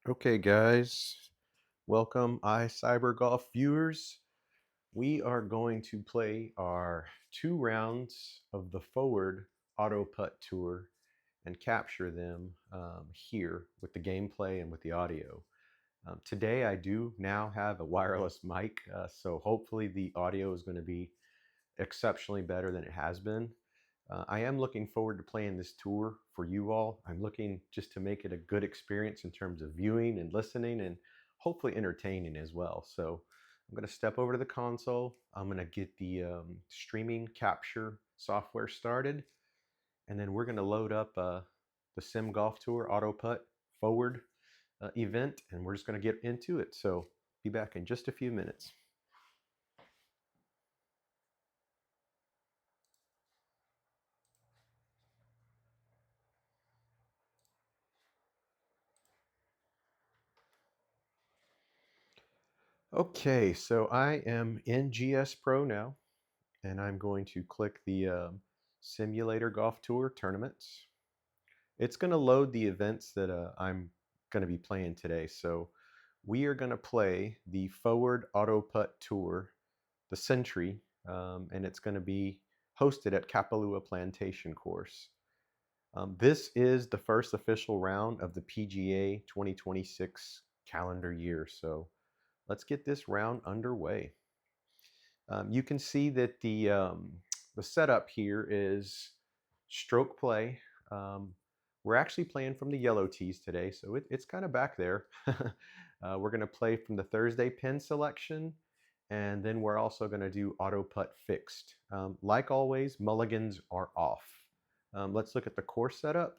Okay, guys, welcome, Cyber Golf viewers. We are going to play our 2 rounds of the Forward Auto Putt Tour and capture them here with the gameplay and with the audio. Today, I do now have a wireless mic, so hopefully the audio is going to be exceptionally better than it has been. I am looking forward to playing this tour for you all. I'm looking just to make it a good experience in terms of viewing and listening and hopefully entertaining as well. So I'm going to step over to the console. I'm going to get the streaming capture software started, and then we're going to load up the Sim Golf Tour Auto Putt Forward event, and we're just going to get into it. So be back in just a few minutes. Okay, so I am in GS Pro now, and I'm going to click the Simulator Golf Tour Tournaments. It's going to load the events that I'm going to be playing today. So we are going to play the Forward Auto Putt Tour, the Sentry, and it's going to be hosted at Kapalua Plantation course. This is the first official round of the PGA 2026 calendar year. So let's get this round underway. You can see that the setup here is stroke play. We're actually playing from the yellow tees today, so it's kind of back there. We're going to play from the Thursday pin selection, and then we're also going to do auto putt fixed. Like always, mulligans are off. Let's look at the course setup.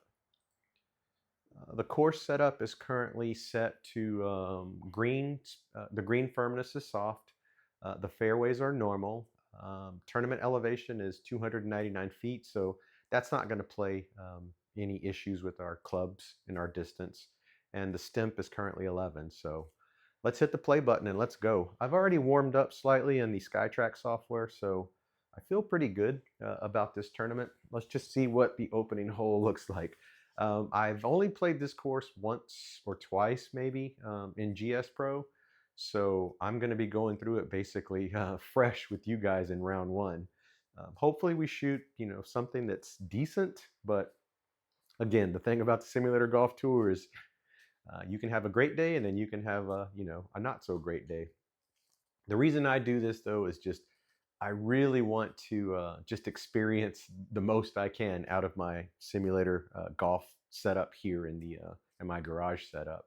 The course setup is currently set to green. The green firmness is soft. The fairways are normal. Tournament elevation is 299 feet, so that's not going to play any issues with our clubs in our distance. And the stimp is currently 11, so let's hit the play button and let's go. I've already warmed up slightly in the SkyTrack software, so I feel pretty good about this tournament. Let's just see what the opening hole looks like. I've only played this course once or twice, maybe, in GS Pro. So I'm going to be going through it basically fresh with you guys in round one. Hopefully we shoot, something that's decent. But again, the thing about the Simulator Golf Tour is you can have a great day and then you can have a not so great day. The reason I do this though is just I really want to just experience the most I can out of my simulator golf setup here in my garage setup,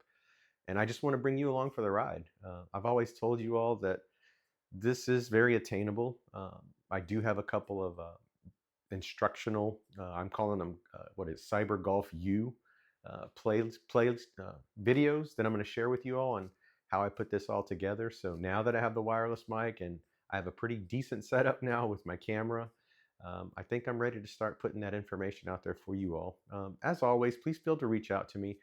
and I just want to bring you along for the ride. I've always told you all that this is very attainable. I do have a couple of instructional. I'm calling them what is Cyber Golf U videos that I'm going to share with you all on how I put this all together. So now that I have the wireless mic and I have a pretty decent setup now with my camera, I think I'm ready to start putting that information out there for you all. As always, please feel to reach out to me.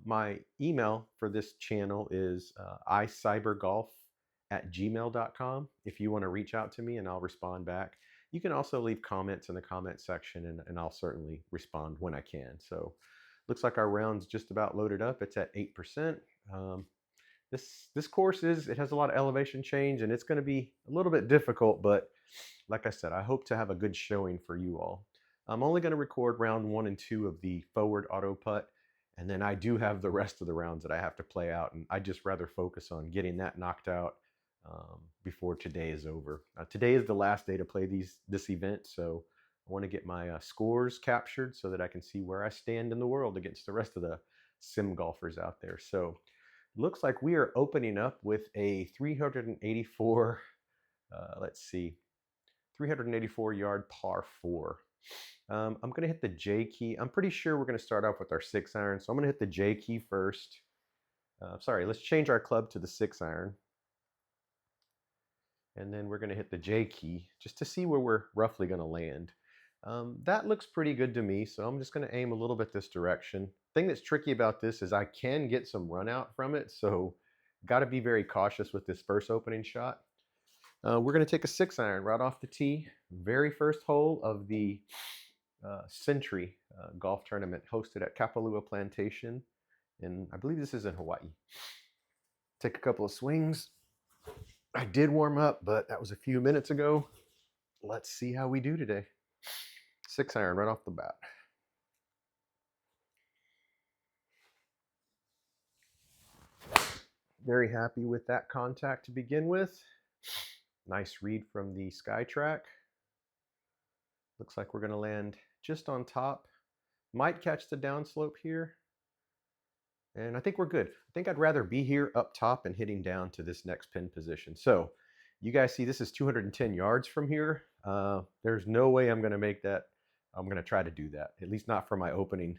My email for this channel is icybergolf@gmail.com if you want to reach out to me, and I'll respond back. You can also leave comments in the comment section, and I'll certainly respond when I can. So looks like our round's just about loaded up. It's at 8%. This course it has a lot of elevation change, and it's going to be a little bit difficult, but like I said, I hope to have a good showing for you all. I'm only going to record round 1 and 2 of the Forward Auto Putt, and then I do have the rest of the rounds that I have to play out, and I'd just rather focus on getting that knocked out before today is over. Today is the last day to play this event, so I want to get my scores captured so that I can see where I stand in the world against the rest of the sim golfers out there. So looks like we are opening up with a 384, let's see, 384 yard par 4. I'm going to hit the J key. I'm pretty sure we're going to start off with our 6-iron, so I'm going to hit the J key first. Sorry, let's change our club to the 6-iron. And then we're going to hit the J key just to see where we're roughly going to land. That looks pretty good to me, so I'm just going to aim a little bit this direction. Thing that's tricky about this is I can get some run out from it, so got to be very cautious with this first opening shot. We're going to take a 6-iron right off the tee. Very first hole of the Sentry golf tournament hosted at Kapalua Plantation And I believe this is in Hawaii. Take a couple of swings. I did warm up, but that was a few minutes ago. Let's see how we do today. 6-iron right off the bat. Very happy with that contact to begin with. Nice read from the SkyTrack. Looks like we're going to land just on top. Might catch the downslope here. And I think we're good. I think I'd rather be here up top and hitting down to this next pin position. So you guys see this is 210 yards from here. There's no way I'm going to make that. I'm going to try to do that, at least not for my opening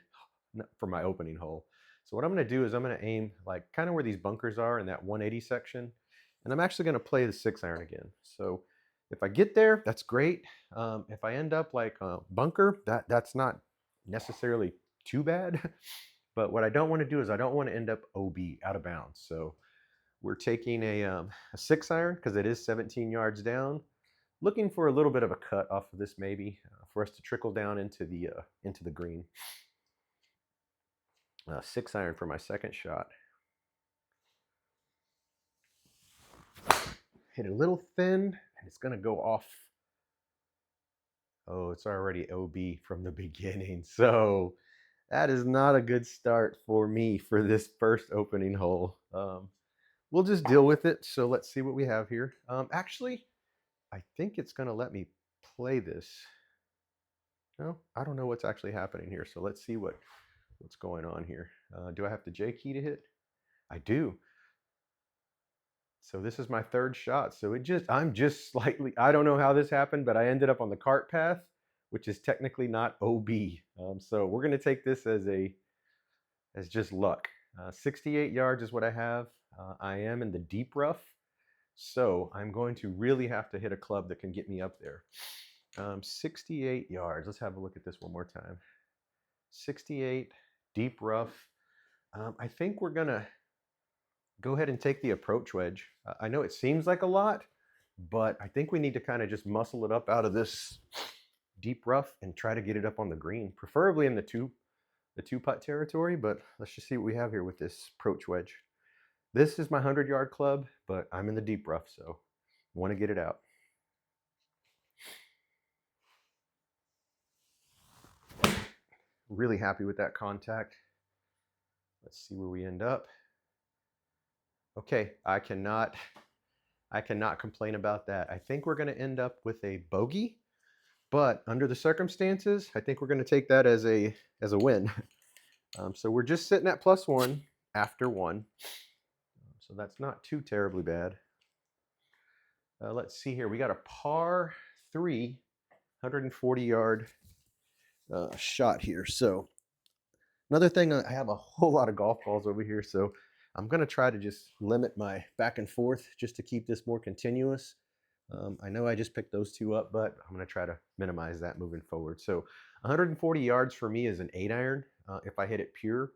hole. So what I'm going to do is I'm going to aim like kind of where these bunkers are in that 180 section. And I'm actually going to play the 6-iron again. So if I get there, that's great. If I end up like a bunker, that's not necessarily too bad. But what I don't want to do is I don't want to end up OB, out of bounds. So we're taking a 6-iron because it is 17 yards down. Looking for a little bit of a cut off of this maybe for us to trickle down into the green. 6-iron for my second shot. Hit a little thin, and it's going to go off. Oh, it's already OB from the beginning. So that is not a good start for me for this first opening hole. We'll just deal with it. So let's see what we have here. Actually, I think it's going to let me play this. No, I don't know what's actually happening here. So let's see what's going on here. Do I have the J key to hit? I do. So this is my third shot. So I'm just slightly, I don't know how this happened, but I ended up on the cart path, which is technically not OB. So we're going to take this as just luck. 68 yards is what I have. I am in the deep rough. So I'm going to really have to hit a club that can get me up there. 68 yards. Let's have a look at this one more time. 68, deep rough. I think we're going to go ahead and take the approach wedge. I know it seems like a lot, but I think we need to kind of just muscle it up out of this deep rough and try to get it up on the green, preferably in the two putt territory, but let's just see what we have here with this approach wedge. This is my 100-yard club, but I'm in the deep rough, so I want to get it out. Really happy with that contact. Let's see where we end up. Okay, I cannot complain about that. I think we're going to end up with a bogey, but under the circumstances, I think we're going to take that as a win. So we're just sitting at +1 after 1. So that's not too terribly bad. Let's see here. We got a par 3, 140-yard shot here. So another thing, I have a whole lot of golf balls over here, so I'm going to try to just limit my back and forth just to keep this more continuous. I know I just picked those two up, but I'm going to try to minimize that moving forward. So 140 yards for me is an 8-iron. If I hit it pure,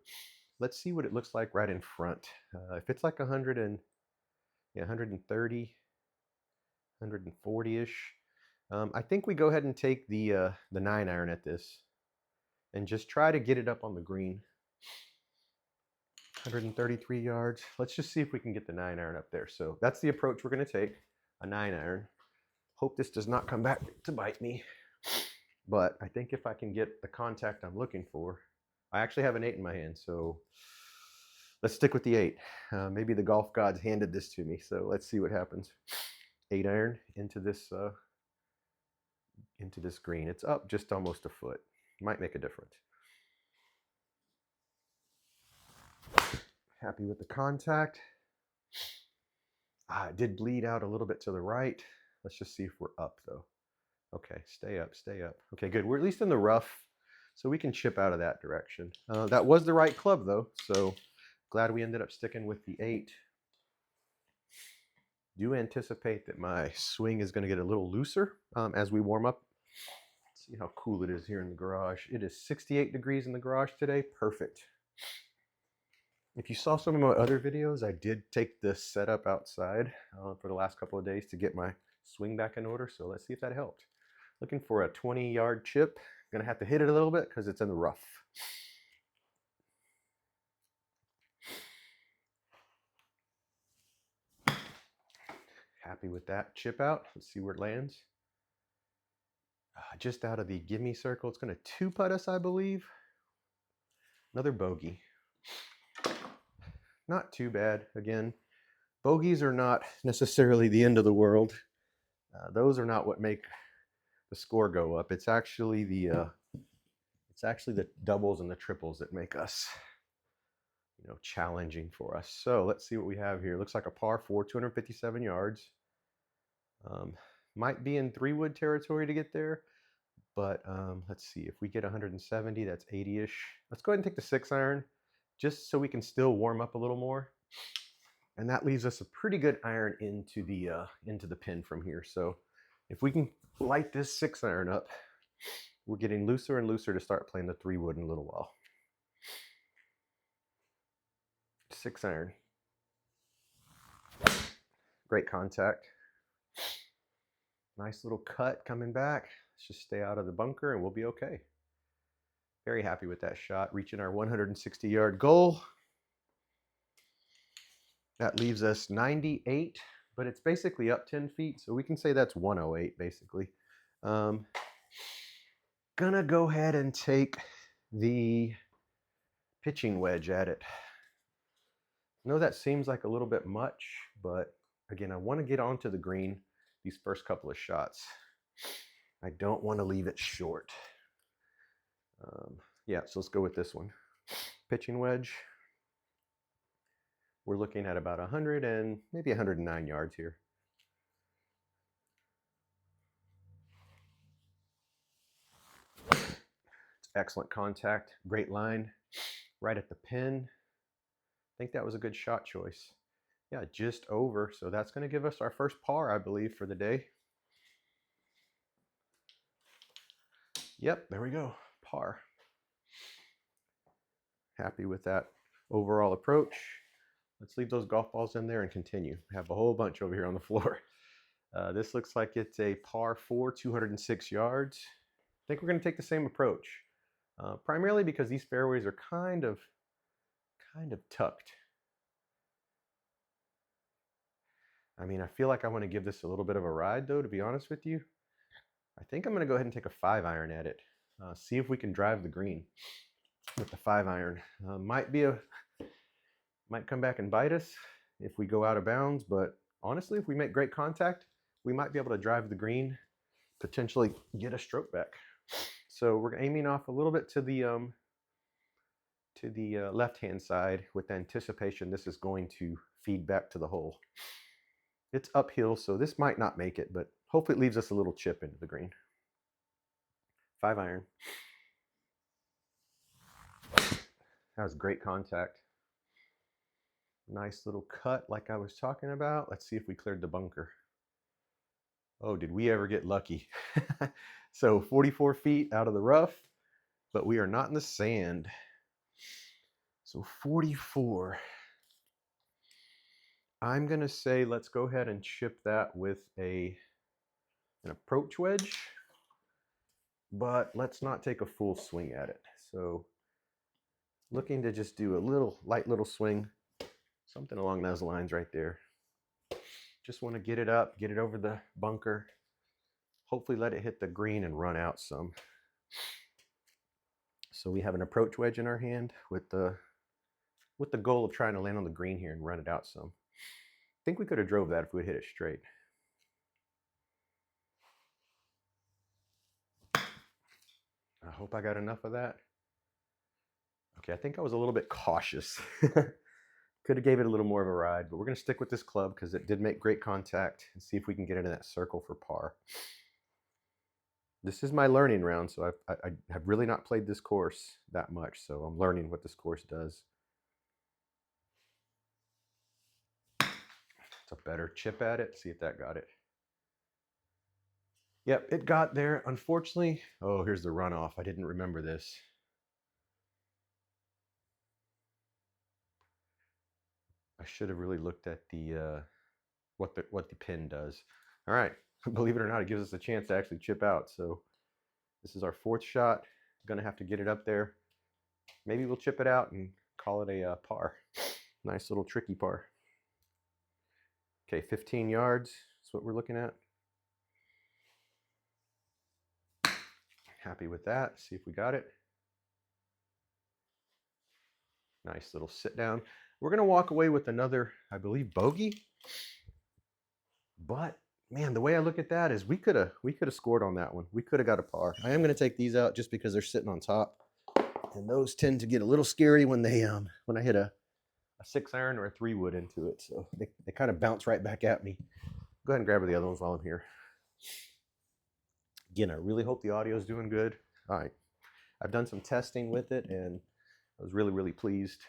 let's see what it looks like right in front. If it's like 130, 140-ish, I think we go ahead and take the 9-iron at this and just try to get it up on the green. 133 yards. Let's just see if we can get the 9-iron up there. So that's the approach we're going to take, a 9-iron. Hope this does not come back to bite me. But I think if I can get the contact I'm looking for, I actually have an 8 in my hand. So let's stick with the 8. Maybe the golf gods handed this to me. So let's see what happens. 8-iron into this green. It's up just almost a foot. Might make a difference. Happy with the contact. It did bleed out a little bit to the right. Let's just see if we're up though. Okay, stay up, stay up. Okay, good. We're at least in the rough, so we can chip out of that direction. That was the right club though, so glad we ended up sticking with the 8. Do anticipate that my swing is going to get a little looser as we warm up. Let's see how cool it is here in the garage. It is 68 degrees in the garage today. Perfect. If you saw some of my other videos, I did take this setup outside for the last couple of days to get my swing back in order. So let's see if that helped. Looking for a 20-yard chip. Gonna have to hit it a little bit because it's in the rough. Happy with that chip out. Let's see where it lands. Just out of the gimme circle. It's going to two-putt us, I believe. Another bogey. Not too bad. Again, bogeys are not necessarily the end of the world. Those are not what make the score go up. It's actually the doubles and the triples that make us, challenging for us. So let's see what we have here. Looks like a par 4, 257 yards. Might be in 3-wood territory to get there, but let's see. If we get 170, that's 80-ish. Let's go ahead and take the 6-iron, just so we can still warm up a little more. And that leaves us a pretty good iron into the pin from here. So if we can light this 6-iron up, we're getting looser and looser to start playing the 3-wood in a little while. 6-iron. Great contact. Nice little cut coming back. Let's just stay out of the bunker and we'll be okay. Very happy with that shot, reaching our 160-yard goal. That leaves us 98, but it's basically up 10 feet, so we can say that's 108 basically. Gonna go ahead and take the pitching wedge at it. I know that seems like a little bit much, but again, I want to get onto the green these first couple of shots. I don't want to leave it short. Yeah, so let's go with this one. Pitching wedge. We're looking at about 100 and maybe 109 yards here. It's excellent contact, great line, right at the pin. I think that was a good shot choice. Yeah, just over. So that's going to give us our first par, I believe, for the day. Yep, there we go. Par. Happy with that overall approach. Let's leave those golf balls in there and continue. We have a whole bunch over here on the floor. This looks like it's a par 4, 206 yards. I think we're going to take the same approach, primarily because these fairways are kind of tucked. I mean, I feel like I want to give this a little bit of a ride, though, to be honest with you. I think I'm going to go ahead and take a 5-iron at it. See if we can drive the green with the 5-iron. Might come back and bite us if we go out of bounds, but honestly, if we make great contact, we might be able to drive the green, potentially get a stroke back. So we're aiming off a little bit to the left-hand side with anticipation this is going to feed back to the hole. It's uphill, so this might not make it, but hopefully it leaves us a little chip into the green. 5-iron. That was great contact. Nice little cut like I was talking about. Let's see if we cleared the bunker. Oh, did we ever get lucky? So 44 feet out of the rough, but we are not in the sand. So 44. I'm going to say let's go ahead and chip that with an approach wedge, but let's not take a full swing at it. So looking to just do a light little swing, something along those lines right there. Just want to get it up, get it over the bunker, hopefully let it hit the green and run out some. So we have an approach wedge in our hand with the goal of trying to land on the green here and run it out some. I think we could have drove that if we had hit it straight. I hope I got enough of that. Okay, I think I was a little bit cautious. Could have gave it a little more of a ride, but we're going to stick with this club because it did make great contact and see if we can get into that circle for par. This is my learning round, so I have really not played this course that much, so I'm learning what this course does. It's a better chip at it. See if that got it. Yep, it got there. Unfortunately, oh, here's the runoff. I didn't remember this. I should have really looked at the what the pin does. All right, believe it or not, it gives us a chance to actually chip out. So this is our 4th shot. Gonna have to get it up there. Maybe we'll chip it out and call it a par. Nice little tricky par. Okay, 15 yards. That's what we're looking at. Happy with that. See if we got it. Nice little sit down. We're going to walk away with another, I believe, bogey. But man, the way I look at that is we could have scored on that one. We could have got a par. I am going to take these out just because they're sitting on top, and those tend to get a little scary when they when I hit a 6-iron or a 3-wood into it. So they kind of bounce right back at me. Go ahead and grab the other ones while I'm here. Again, I really hope the audio is doing good. All right, I've done some testing with it, and I was really pleased.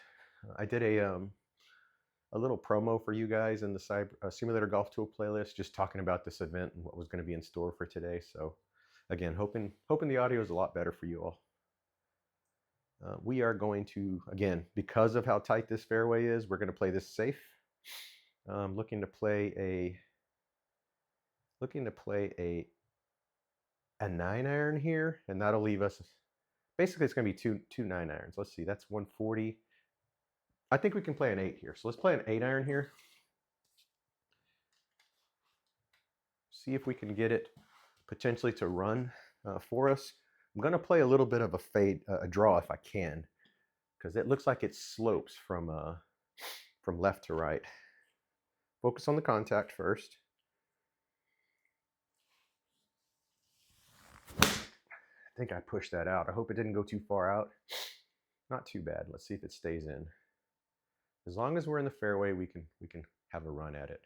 I did a little promo for you guys in the Simulator Golf Tool playlist, just talking about this event and what was going to be in store for today. So again, hoping the audio is a lot better for you all. We are going to, again, because of how tight this fairway is, we're going to play this safe. Looking to play a 9-iron here, and that'll leave us, basically it's going to be two 9-irons. Let's see, that's 140. I think we can play an 8 here. So let's play an 8-iron here. See if we can get it potentially to run for us. I'm going to play a little bit of a fade, a draw if I can, because it looks like it slopes from left to right. Focus on the contact first. I think I pushed that out. I hope it didn't go too far out. Not too bad. Let's see if it stays in. As long as we're in the fairway, we can have a run at it.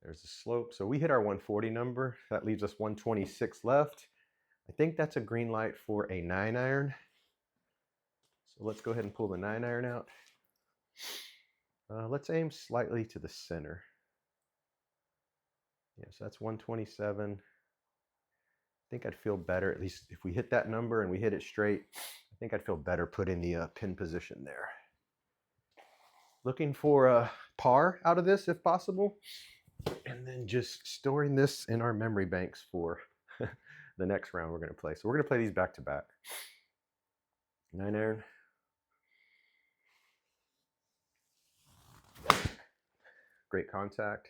There's the slope. So we hit our 140 number. That leaves us 126 left. I think that's a green light for a 9-iron. So let's go ahead and pull the 9-iron out. Let's aim slightly to the center. Yeah, so that's 127. I think I'd feel better, at least if we hit that number and we hit it straight, I think I'd feel better putting the pin position there. Looking for a par out of this if possible, and then just storing this in our memory banks for the next round we're going to play. So we're going to play these back to back. 9-iron. Great contact.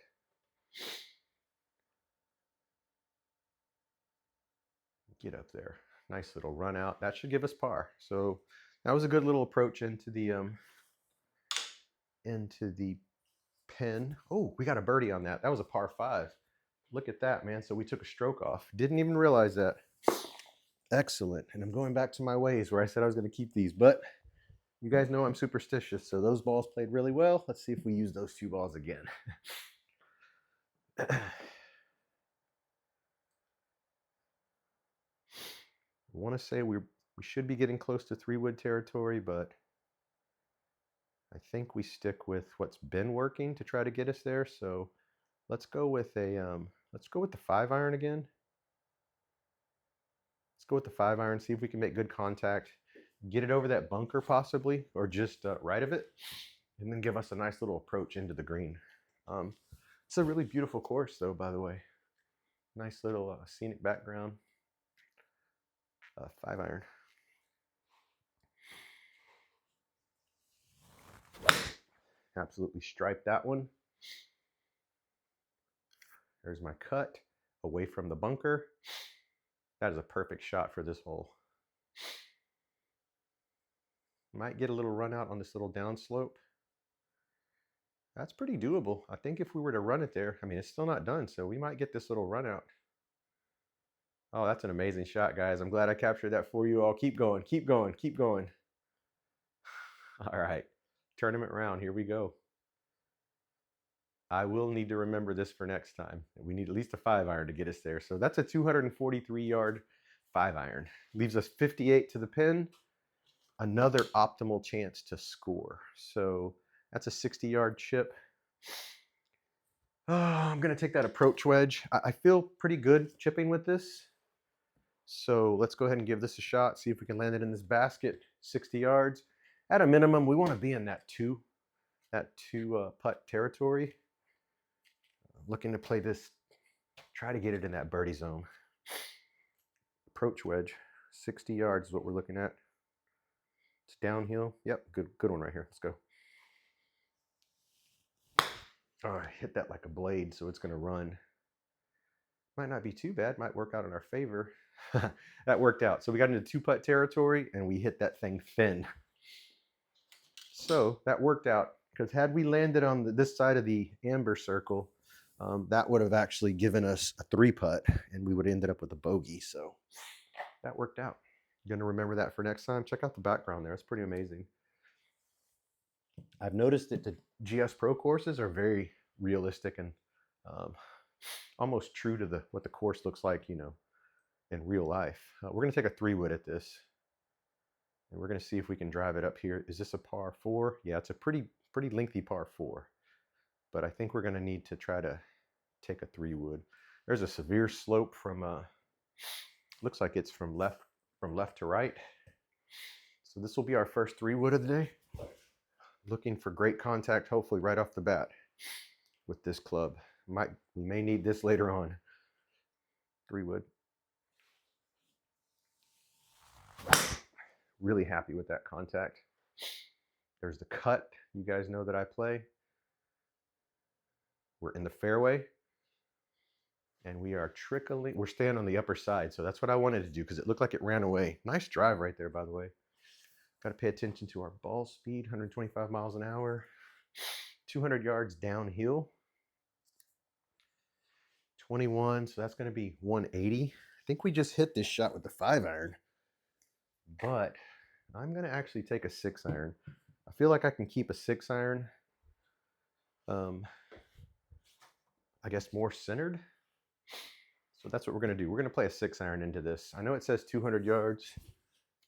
Get up there. Nice little run out. That should give us par. So that was a good little approach into the pin. Oh, we got a birdie on that. That was a par 5. Look at that, man. So we took a stroke off. Didn't even realize that. Excellent. And I'm going back to my ways where I said I was going to keep these, but you guys know I'm superstitious. So those balls played really well. Let's see if we use those 2 balls again. I want to say we should be getting close to 3-wood territory, but I think we stick with what's been working to try to get us there. So let's go with the 5-iron again. Let's go with the 5-iron, see if we can make good contact, get it over that bunker possibly, or just right of it, and then give us a nice little approach into the green. It's a really beautiful course though, by the way. Nice little scenic background. 5-iron. Absolutely striped that one. There's my cut away from the bunker. That is a perfect shot for this hole. Might get a little run out on this little downslope. That's pretty doable. I think if we were to run it there, I mean, it's still not done, so we might get this little run out. Oh, that's an amazing shot, guys. I'm glad I captured that for you all. Keep going, keep going, keep going. All right, tournament round, here we go. I will need to remember this for next time. We need at least a 5-iron to get us there. So that's a 243-yard 5-iron. Leaves us 58 to the pin. Another optimal chance to score. So that's a 60-yard chip. I'm going to take that approach wedge. I feel pretty good chipping with this. So let's go ahead and give this a shot. See if we can land it in this basket. 60 yards. At a minimum, we want to be in that two putt territory. Looking to play this, try to get it in that birdie zone. Approach wedge, 60 yards is what we're looking at. It's downhill. Yep, good one right here. Let's go. Oh, I hit that like a blade, so it's going to run. Might not be too bad. Might work out in our favor. That worked out. So we got into 2-putt territory, and we hit that thing thin. So that worked out, because had we landed on this side of the amber circle, that would have actually given us a 3-putt, and we would have ended up with a bogey. So that worked out. Going to remember that for next time. Check out the background there. It's pretty amazing. I've noticed that the GS Pro courses are very realistic and almost true to what the course looks like, in real life. We're going to take a 3-wood at this, and we're going to see if we can drive it up here. Is this a par 4? Yeah, it's a pretty lengthy par 4, but I think we're going to need to try to take a 3-wood. There's a severe slope from looks like it's from left to right. So this will be our first 3-wood of the day. Looking for great contact, hopefully right off the bat with this club. We may need this later on. 3-wood. Really happy with that contact. There's the cut. You guys know that I play. We're in the fairway, and we are trickling. We're staying on the upper side, so that's what I wanted to do, because it looked like it ran away. Nice drive right there, by the way. Got to pay attention to our ball speed, 125 miles an hour, 200 yards downhill. 21, so that's going to be 180. I think we just hit this shot with the 5-iron, but I'm going to actually take a 6-iron. I feel like I can keep a 6-iron, I guess, more centered. So that's what we're going to do. We're going to play a 6-iron into this. I know it says 200 yards,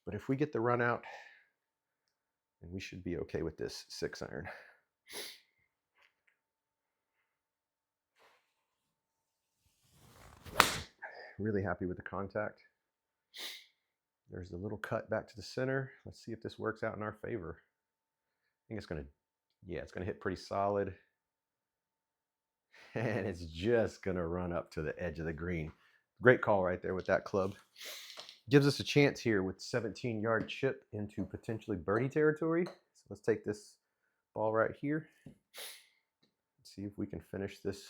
but if we get the run out, then we should be okay with this 6-iron. Really happy with the contact. There's the little cut back to the center. Let's see if this works out in our favor. I think it's going to, yeah, it's going to hit pretty solid. And it's just going to run up to the edge of the green. Great call right there with that club. Gives us a chance here with 17-yard chip into potentially birdie territory. So let's take this ball right here. Let's see if we can finish this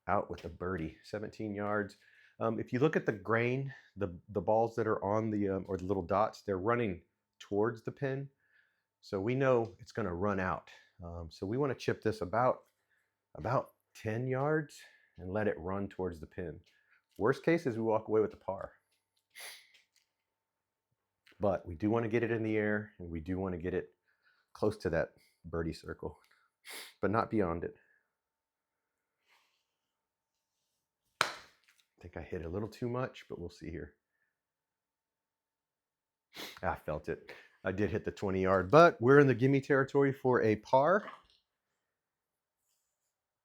out with a birdie. 17 yards. If you look at the grain, the balls that are on the, or the little dots, they're running towards the pin. So we know it's going to run out. So we want to chip this about 10 yards and let it run towards the pin. Worst case is we walk away with the par. But we do want to get it in the air, and we do want to get it close to that birdie circle, but not beyond it. I think I hit a little too much, but we'll see here. I felt it. I did hit the 20-yard, but we're in the gimme territory for a par.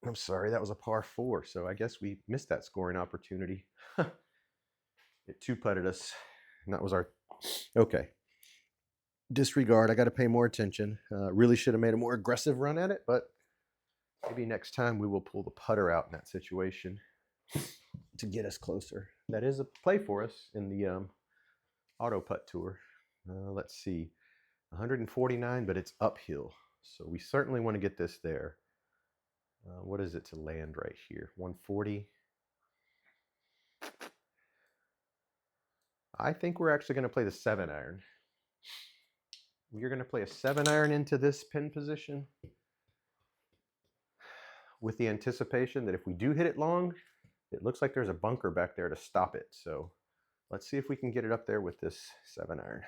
I'm sorry, that was a par 4, so I guess we missed that scoring opportunity. It 2-putted us, and that was our... Okay. Disregard. I got to pay more attention. Really should have made a more aggressive run at it, but maybe next time we will pull the putter out in that situation to get us closer. That is a play for us in the auto putt tour. Let's see, 149, but it's uphill, so we certainly want to get this there. What is it to land right here? 140. I think we're actually going to play the 7-iron. We're going to play a 7-iron into this pin position with the anticipation that if we do hit it long, it looks like there's a bunker back there to stop it. So let's see if we can get it up there with this 7-iron.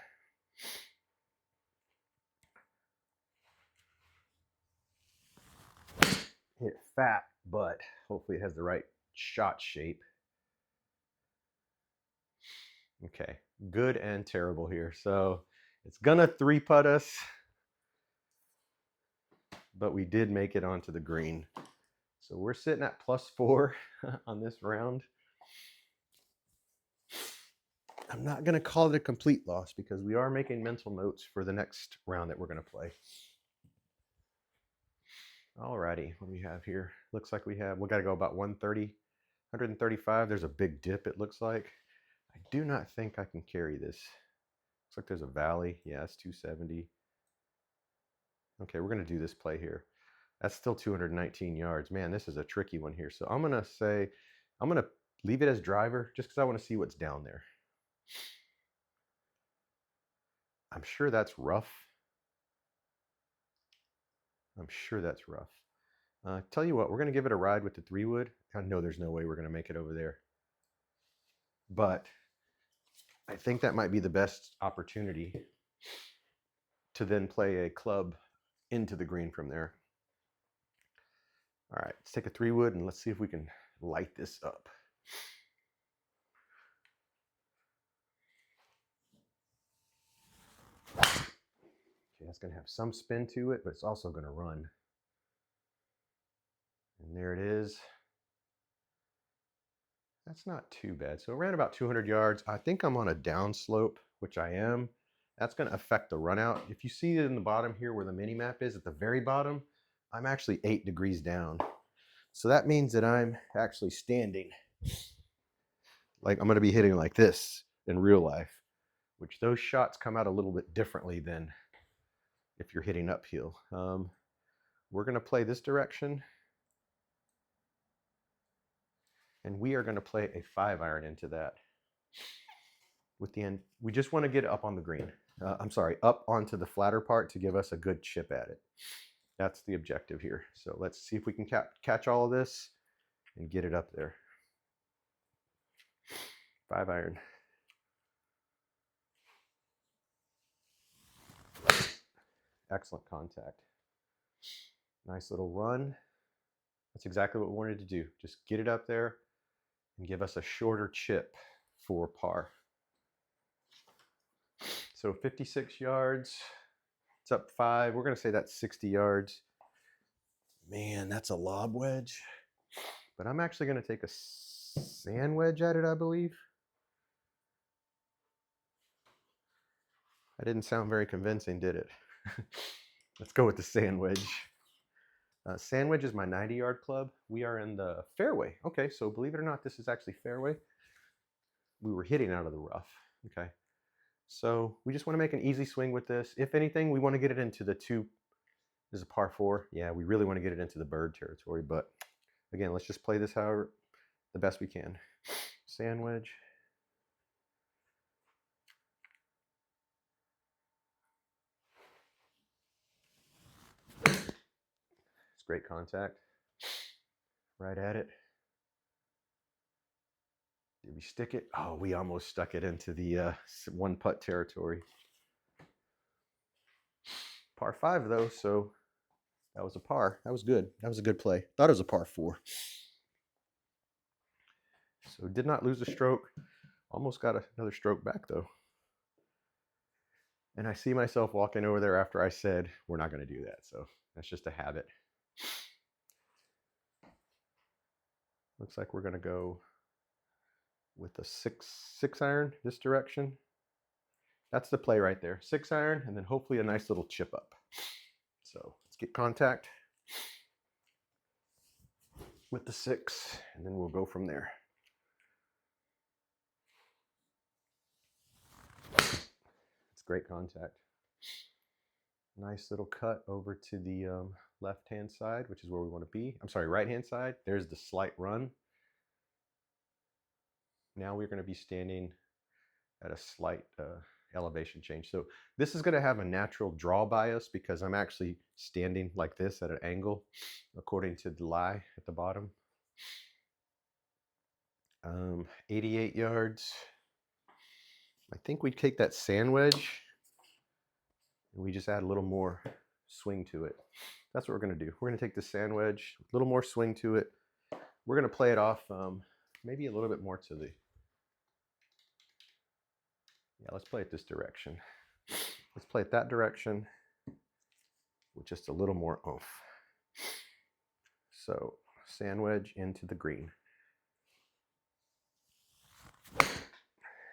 Hit fat, but hopefully it has the right shot shape. Okay, good and terrible here. So it's gonna 3-putt us, but we did make it onto the green. So we're sitting at +4 on this round. I'm not gonna call it a complete loss because we are making mental notes for the next round that we're gonna play. Alrighty, what do we have here? Looks like we gotta go about 130, 135. There's a big dip, it looks like. I do not think I can carry this. Looks like there's a valley. Yeah, it's 270. Okay, we're gonna do this play here. That's still 219 yards. Man, this is a tricky one here. So I'm going to leave it as driver just because I want to see what's down there. I'm sure that's rough. I'm sure that's rough. Tell you what, we're going to give it a ride with the 3-wood. I know there's no way we're going to make it over there. But I think that might be the best opportunity to then play a club into the green from there. All right, let's take a 3-wood and let's see if we can light this up. Okay, that's going to have some spin to it, but it's also going to run. And there it is. That's not too bad. So around about 200 yards. I think I'm on a downslope, which I am. That's going to affect the run out. If you see it in the bottom here where the mini map is, at the very bottom, I'm actually 8 degrees down. So that means that I'm actually standing. Like I'm going to be hitting like this in real life, which those shots come out a little bit differently than if you're hitting uphill. We're going to play this direction. And we are going to play a 5-iron into that. With the end, we just want to get it up on the green. Up onto the flatter part to give us a good chip at it. That's the objective here. So let's see if we can catch all of this and get it up there. 5-iron. Excellent contact. Nice little run. That's exactly what we wanted to do. Just get it up there and give us a shorter chip for par. So 56 yards. It's up 5. We're going to say that's 60 yards. Man, that's a lob wedge. But I'm actually going to take a sand wedge at it, I believe. That didn't sound very convincing, did it? Let's go with the sand wedge. Sand wedge is my 90-yard club. We are in the fairway. Okay, so believe it or not, this is actually fairway. We were hitting out of the rough. Okay, so we just want to make an easy swing with this. If anything, we want to get it into the 2. This is a par 4. Yeah, we really want to get it into the bird territory. But again, let's just play this however the best we can. Sand wedge. It's great contact. Right at it. Did we stick it? Oh, we almost stuck it into the 1-putt territory. Par 5 though, so that was a par. That was good. That was a good play. Thought it was a par 4. So did not lose a stroke. Almost got another stroke back though. And I see myself walking over there after I said we're not going to do that. So that's just a habit. Looks like we're going to go with a 6-iron this direction. That's the play right there. 6-iron and then hopefully a nice little chip up. So let's get contact with the 6 and then we'll go from there. It's great contact. Nice little cut over to the left-hand side, which is where we want to be. I'm sorry, right-hand side. There's the slight run. Now we're going to be standing at a slight elevation change. So this is going to have a natural draw bias because I'm actually standing like this at an angle according to the lie at the bottom. 88 yards. I think we take that sand wedge and we just add a little more swing to it. That's what we're going to do. We're going to take the sand wedge, a little more swing to it. We're going to play it off maybe a little bit more to the, yeah, let's play it this direction. Let's play it that direction with just a little more oomph. So sand wedge into the green.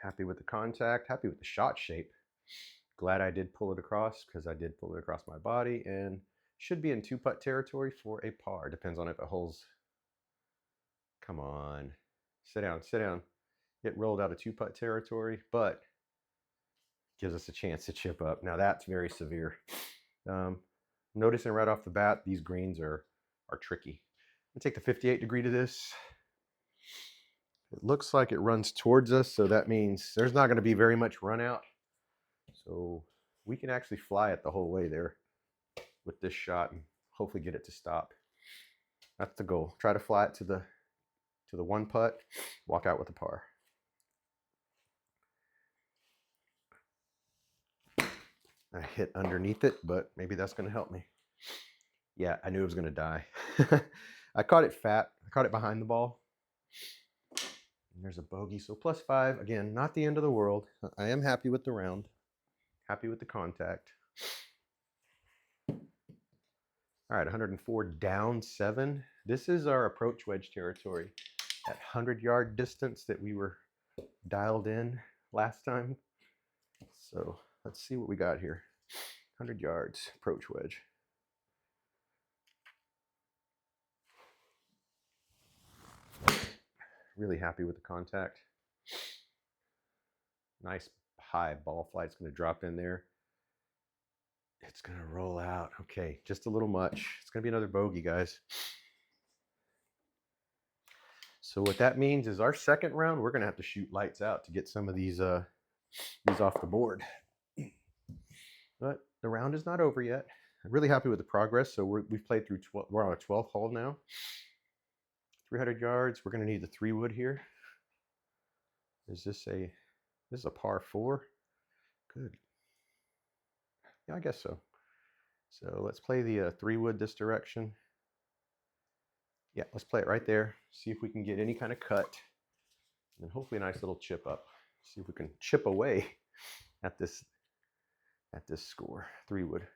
Happy with the contact, happy with the shot shape. Glad I did pull it across because I did pull it across my body and should be in 2-putt territory for a par. Depends on if it holds. Come on, sit down, sit down. It rolled out of 2-putt territory, but gives us a chance to chip up. Now that's very severe. noticing right off the bat, these greens are tricky. I'm gonna take the 58 degree to this. It looks like it runs towards us, so that means there's not gonna be very much run out. So we can actually fly it the whole way there with this shot and hopefully get it to stop. That's the goal. Try to fly it to the one putt, walk out with a par. I hit underneath it, but maybe that's going to help me. Yeah, I knew it was going to die. I caught it fat. I caught it behind the ball. And there's a bogey, so +5. Again, not the end of the world. I am happy with the round. Happy with the contact. All right, 104 down 7. This is our approach wedge territory. That 100-yard distance that we were dialed in last time. So let's see what we got here. 100 yards, approach wedge. Really happy with the contact. Nice high ball flight's going to drop in there. It's going to roll out. Okay, just a little much. It's going to be another bogey, guys. So what that means is our second round, we're going to have to shoot lights out to get some of these off the board. But the round is not over yet. I'm really happy with the progress. So we've played through 12. We're on our 12th hole now. 300 yards. We're going to need the 3-wood here. Is this a par 4? Good. Yeah, I guess so. So let's play the 3-wood this direction. Yeah, let's play it right there. See if we can get any kind of cut. And hopefully a nice little chip up. See if we can chip away at this score. 3-wood.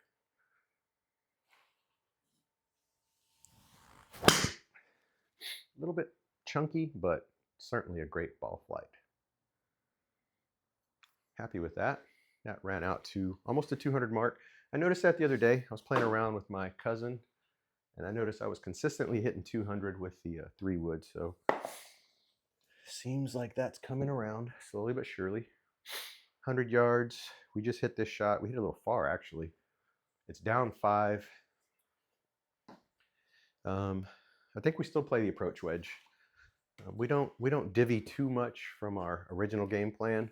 A little bit chunky, but certainly a great ball flight. Happy with that. That ran out to almost the 200 mark. I noticed that the other day. I was playing around with my cousin, and I noticed I was consistently hitting 200 with the 3-wood. So seems like that's coming around slowly but surely. 100 yards. We just hit this shot. We hit a little far, actually. It's down 5. I think we still play the approach wedge. We don't divvy too much from our original game plan.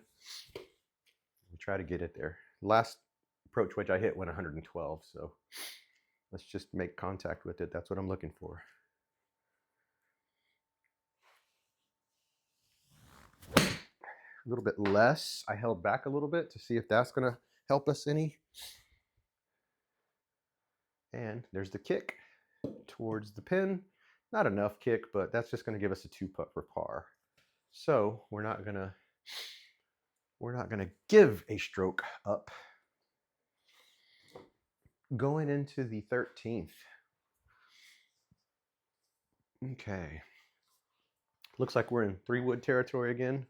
We try to get it there. Last approach wedge I hit went 112, so let's just make contact with it. That's what I'm looking for. A little bit less. I held back a little bit to see if that's going to help us any. And there's the kick towards the pin. Not enough kick, but that's just going to give us a 2-putt for par. So we're not gonna give a stroke up. Going into the 13th. Okay. Looks like we're in 3-wood territory again.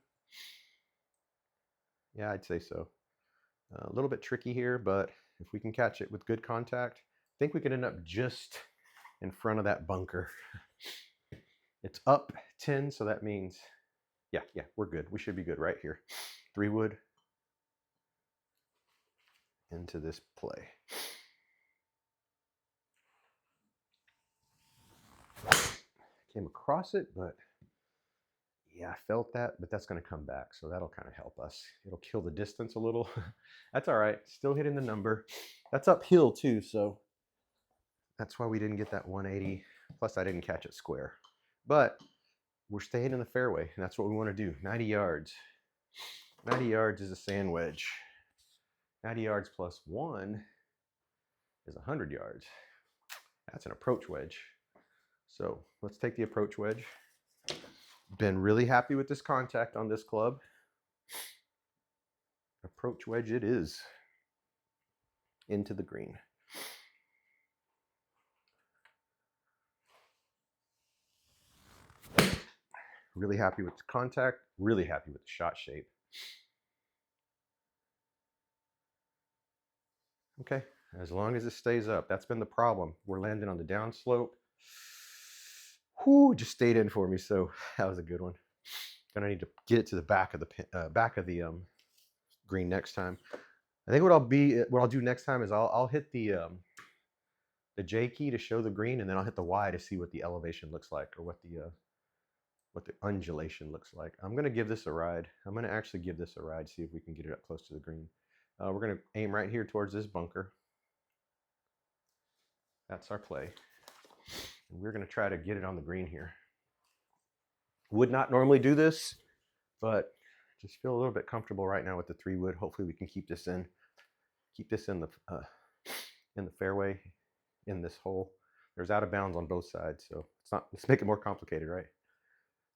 Yeah, I'd say so. A little bit tricky here, but if we can catch it with good contact, I think we could end up just in front of that bunker. It's up 10, so that means, yeah, we're good. We should be good right here. 3-wood into this play. Came across it, but yeah, I felt that, but that's going to come back, so that'll kind of help us. It'll kill the distance a little. That's all right. Still hitting the number. That's uphill too, so that's why we didn't get that 180. Plus, I didn't catch it square. But we're staying in the fairway, and that's what we want to do. 90 yards. 90 yards is a sand wedge. 90 yards plus 1 is 100 yards. That's an approach wedge. So let's take the approach wedge. Been really happy with this contact on this club. Approach wedge it is. Into the green. Really happy with the contact. Really happy with the shot shape. Okay, as long as it stays up. That's been the problem. We're landing on the downslope. Whoo, just stayed in for me, so that was a good one. Gonna need to get it to the back of the green next time. I think what I'll do next time is I'll hit the the J key to show the green, and then I'll hit the Y to see what the elevation looks like, or what the undulation looks like. I'm going to give this a ride. I'm going to actually give this a ride, see if we can get it up close to the green. We're going to aim right here towards this bunker. That's our play. And we're going to try to get it on the green here. Would not normally do this, but just feel a little bit comfortable right now with the 3-wood. Hopefully we can keep this in the fairway, in this hole. There's out of bounds on both sides, so let's make it more complicated, right?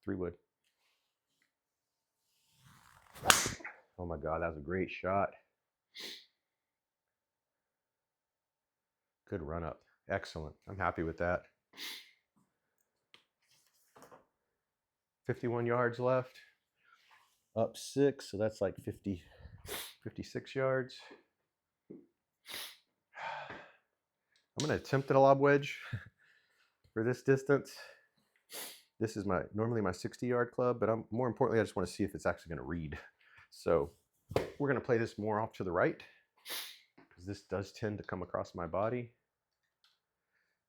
3-wood. Oh my God, that was a great shot. Good run up. Excellent. I'm happy with that. 51 yards left. Up 6, so that's like 56 yards. I'm going to attempt at a lob wedge for this distance. This is normally my 60-yard club, but more importantly, I just want to see if it's actually going to read. So we're going to play this more off to the right, because this does tend to come across my body.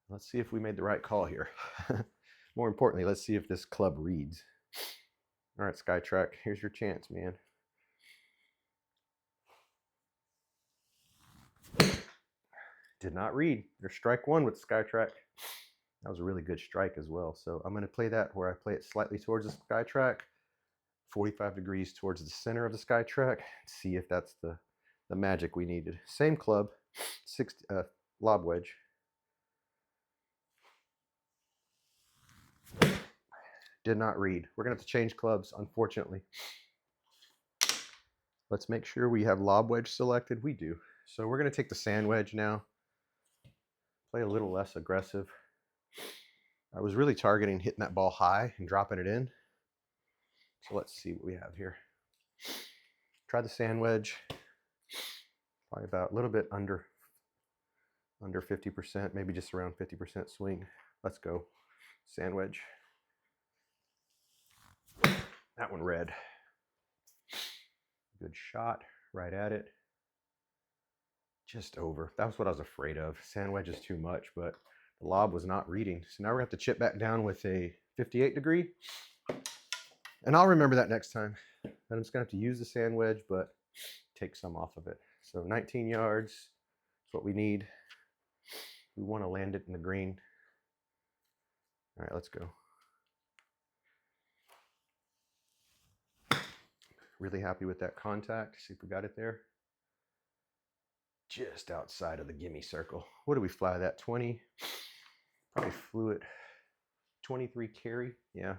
Let's see if we made the right call here. More importantly, let's see if this club reads. All right, SkyTrack, here's your chance, man. Did not read. There's strike 1 with SkyTrack. That was a really good strike as well. So I'm going to play that where I play it slightly towards the SkyTrack, 45 degrees towards the center of the SkyTrack. See if that's the magic we needed. Same club, lob wedge. Did not read. We're going to have to change clubs, unfortunately. Let's make sure we have lob wedge selected. We do. So we're going to take the sand wedge now. Play a little less aggressive. I was really targeting hitting that ball high and dropping it in. So let's see what we have here. Try the sand wedge. Probably about a little bit under 50%, maybe just around 50% swing. Let's go. Sand wedge. That one read. Good shot, right at it. Just over. That was what I was afraid of. Sand wedge is too much, but the lob was not reading. So now we're going to have to chip back down with a 58 degree. And I'll remember that next time. I'm just going to have to use the sand wedge, but take some off of it. So 19 yards is what we need. We want to land it in the green. All right, let's go. Really happy with that contact. See if we got it there. Just outside of the gimme circle. What do we fly that? 20? Probably flew it 23 carry. Yeah, a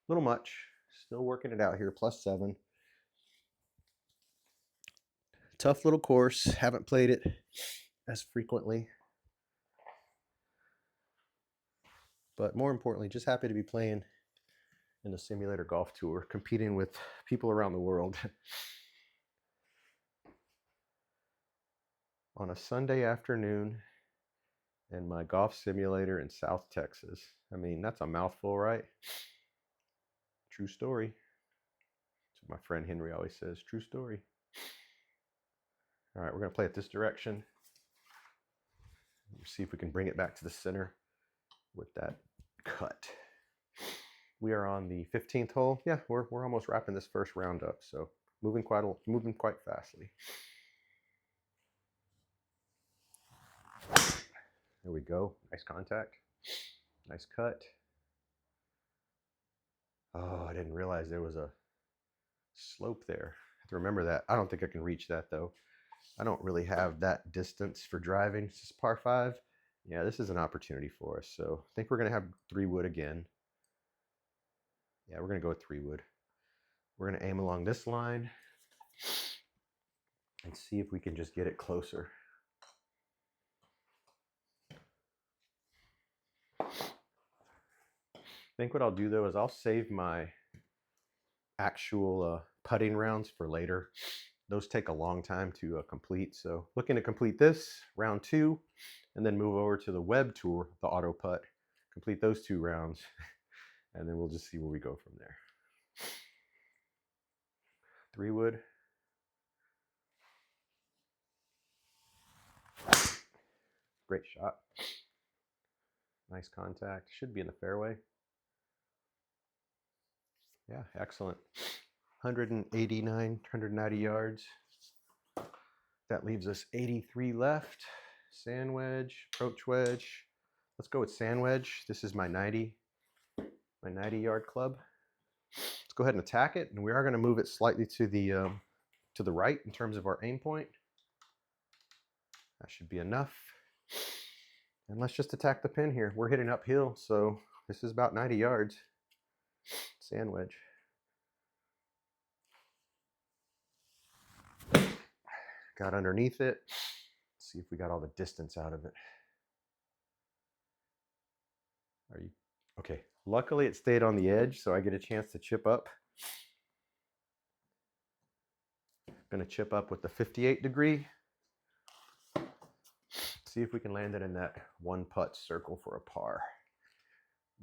little much. Still working it out here. +7. Tough little course. Haven't played it as frequently. But more importantly, just happy to be playing in the simulator golf tour, competing with people around the world. On a Sunday afternoon in my golf simulator in South Texas. I mean, that's a mouthful, right? True story. That's what my friend Henry always says, true story. All right, we're going to play it this direction. See if we can bring it back to the center with that cut. We are on the 15th hole. Yeah, we're almost wrapping this first round up, so moving quite fastly. There we go. Nice contact. Nice cut. Oh, I didn't realize there was a slope there. I have to remember that. I don't think I can reach that though. I don't really have that distance for driving. This is par 5. Yeah, this is an opportunity for us. So I think we're going to have 3-wood again. Yeah, we're going to go with 3-wood. We're going to aim along this line and see if we can just get it closer. I think what I'll do though is I'll save my actual putting rounds for later. Those take a long time to complete. So looking to complete this, round 2, and then move over to the web tour, the auto putt, complete those 2 rounds, and then we'll just see where we go from there. 3-wood. Great shot. Nice contact. Should be in the fairway. Yeah, excellent. 189, 190 yards. That leaves us 83 left. Sand wedge, approach wedge. Let's go with sand wedge. This is my 90-yard club. Let's go ahead and attack it, and we are going to move it slightly to the right in terms of our aim point. That should be enough. And let's just attack the pin here. We're hitting uphill, so this is about 90 yards. Sand wedge. Got underneath it. Let's see if we got all the distance out of it. Are you okay? Luckily it stayed on the edge, so I get a chance to chip up. Gonna chip up with the 58 degree. See if we can land it in that one putt circle for a par.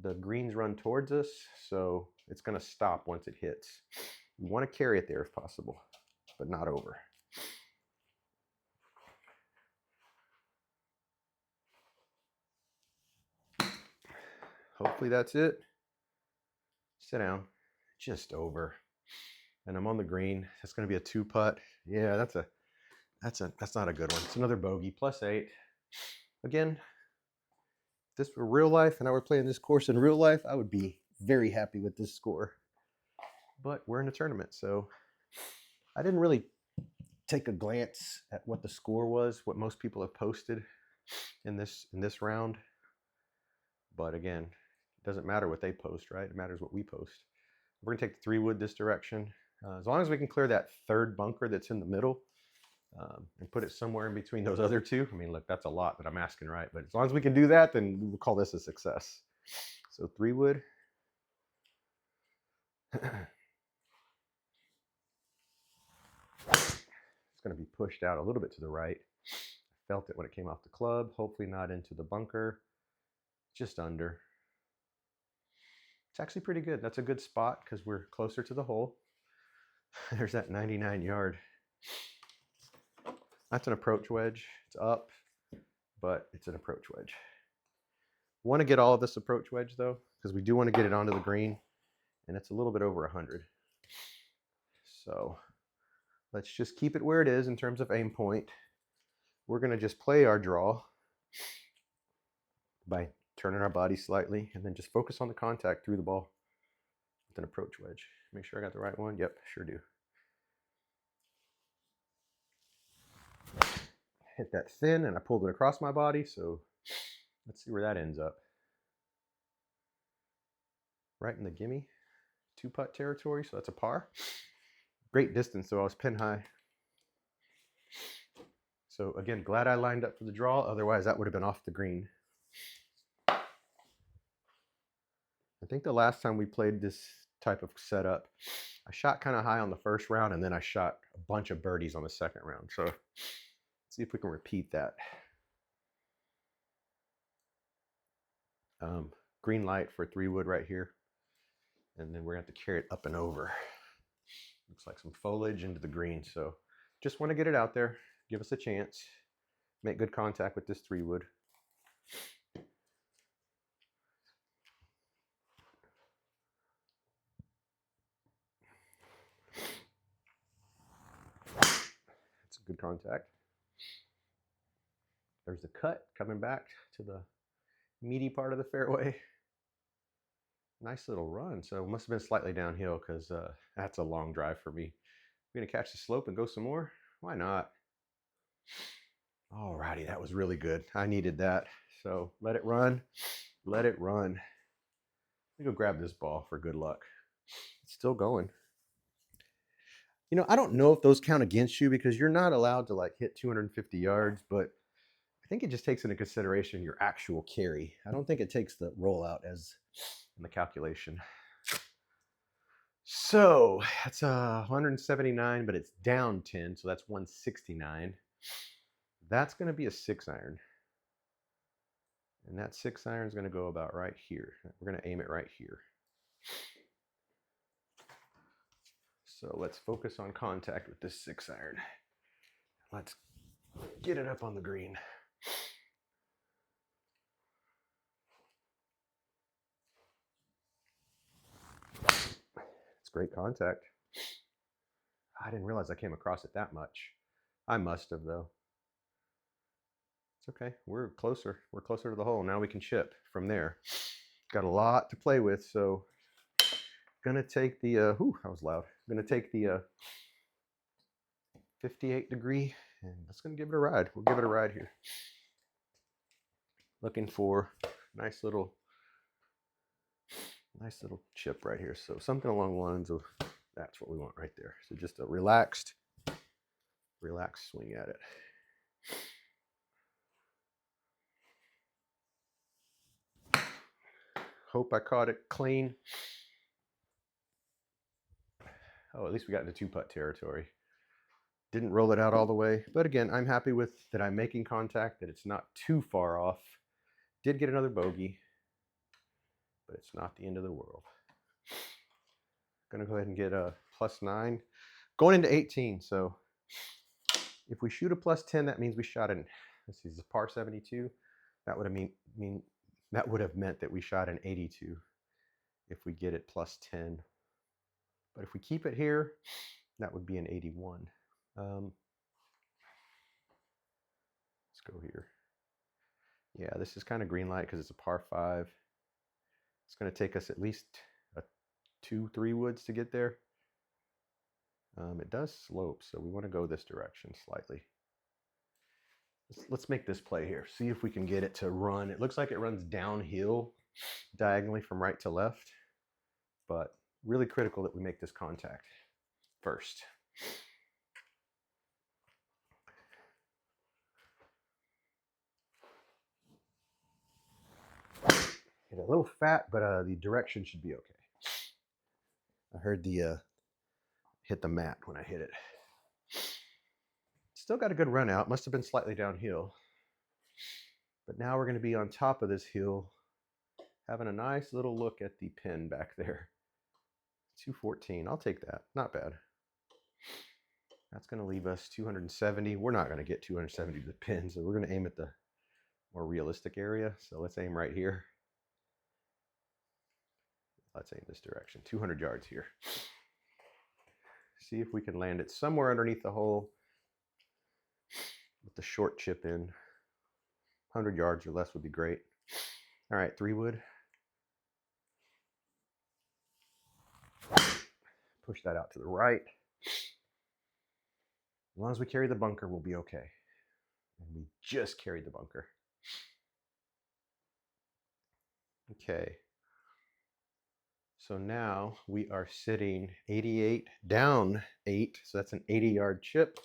The greens run towards us, so it's gonna stop once it hits. You want to carry it there if possible, but not over. Hopefully that's it. Sit down. Just over. And I'm on the green. It's going to be a 2-putt. Yeah, that's not a good one. It's another bogey. +8. Again, if this were real life and I were playing this course in real life, I would be very happy with this score. But we're in a tournament, so I didn't really take a glance at what the score was, what most people have posted in this round. But again, it doesn't matter what they post, right? It matters what we post. We're going to take the 3-wood this direction. As long as we can clear that third bunker that's in the middle and put it somewhere in between those other two. I mean, look, that's a lot that I'm asking, right? But as long as we can do that, then we'll call this a success. So 3-wood. It's going to be pushed out a little bit to the right. I felt it when it came off the club. Hopefully not into the bunker. Just under. It's actually pretty good. That's a good spot because we're closer to the hole. There's that 99-yard. That's an approach wedge. It's up, but it's an approach wedge. Want to get all of this approach wedge though, because we do want to get it onto the green, and it's a little bit over 100. So let's just keep it where it is in terms of aim point. We're going to just play our draw by turning our body slightly and then just focus on the contact through the ball with an approach wedge. Make sure I got the right one. Yep, sure do. Hit that thin and I pulled it across my body, so let's see where that ends up. Right in the gimme 2-putt territory, so that's a par. Great distance, so I was pin high. So again, glad I lined up for the draw, otherwise that would have been off the green. I think the last time we played this type of setup, I shot kind of high on the first round and then I shot a bunch of birdies on the second round. So let's see if we can repeat that. Green light for 3-wood right here. And then we're going to have to carry it up and over. Looks like some foliage into the green. So just want to get it out there. Give us a chance. Make good contact with this 3-wood. That's a good contact. There's the cut coming back to the meaty part of the fairway. Nice little run. So it must have been slightly downhill because that's a long drive for me. We're going to catch the slope and go some more. Why not? Alrighty, that was really good. I needed that. So let it run. Let it run. Let me go grab this ball for good luck. It's still going. You know, I don't know if those count against you because you're not allowed to like hit 250 yards, but I think it just takes into consideration your actual carry. I don't think it takes the rollout as in the calculation. So that's 179, but it's down 10, so that's 169. That's going to be a 6-iron. And that 6-iron is going to go about right here. We're going to aim it right here. So let's focus on contact with this 6-iron. Let's get it up on the green. great contact. I didn't realize I came across it that much. I must have, though. It's okay. We're closer. We're closer to the hole. Now we can chip from there. Got a lot to play with, so gonna take the that was loud. Gonna take the 58 degree and let's gonna give it a ride. We'll give it a ride here. Looking for nice little chip right here. So something along the lines of that's what we want right there. So just a relaxed swing at it. Hope I caught it clean. Oh, at least we got into 2-putt territory. Didn't roll it out all the way, but again, I'm happy with that I'm making contact, that it's not too far off. Did get another bogey, but it's not the end of the world. Gonna go ahead and get a +9. Going into 18, so if we shoot a +10, that means we shot an, let's see, this is par 72. That would have meant that we shot an 82 if we get it +10. But if we keep it here, that would be an 81. Let's go here. Yeah, this is kind of green light because it's a par 5. It's going to take us at least 2-3 woods to get there. It does slope, so we want to go this direction slightly. Let's make this play here. See if we can get it to run. It looks like it runs downhill diagonally from right to left, but really critical that we make this contact first. Get a little fat, but the direction should be okay. I heard the hit the mat when I hit it. Still got a good run out. Must have been slightly downhill. But now we're going to be on top of this hill, having a nice little look at the pin back there. 214. I'll take that. Not bad. That's going to leave us 270. We're not going to get 270 to the pin, so we're going to aim at the more realistic area. So let's aim right here. Let's aim this direction. 200 yards here. See if we can land it somewhere underneath the hole with the short chip in. 100 yards or less would be great. All right, 3-wood. Push that out to the right. As long as we carry the bunker, we'll be okay. And we just carried the bunker. Okay. So now we are sitting 88, down 8. So that's an 80-yard chip.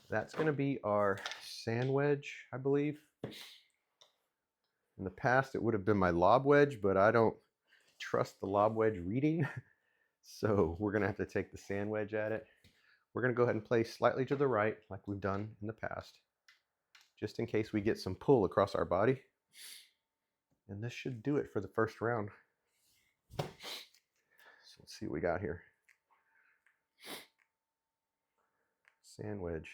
That's going to be our sand wedge, I believe. In the past, it would have been my lob wedge, but I don't trust the lob wedge reading. So we're going to have to take the sand wedge at it. We're going to go ahead and play slightly to the right, like we've done in the past, just in case we get some pull across our body. And this should do it for the first round. So let's see what we got here. Sand wedge,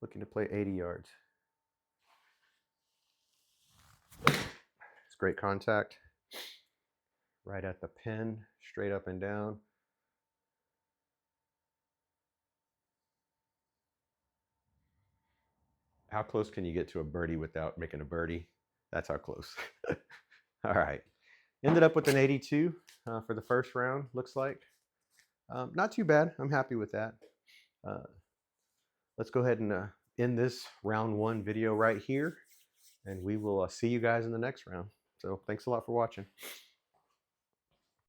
looking to play 80 yards. It's great contact. Right at the pin, straight up and down. How close can you get to a birdie without making a birdie? That's how close. All right. Ended up with an 82 for the first round, looks like. Not too bad. I'm happy with that. Let's go ahead and end this round 1 video right here, and we will see you guys in the next round. So thanks a lot for watching.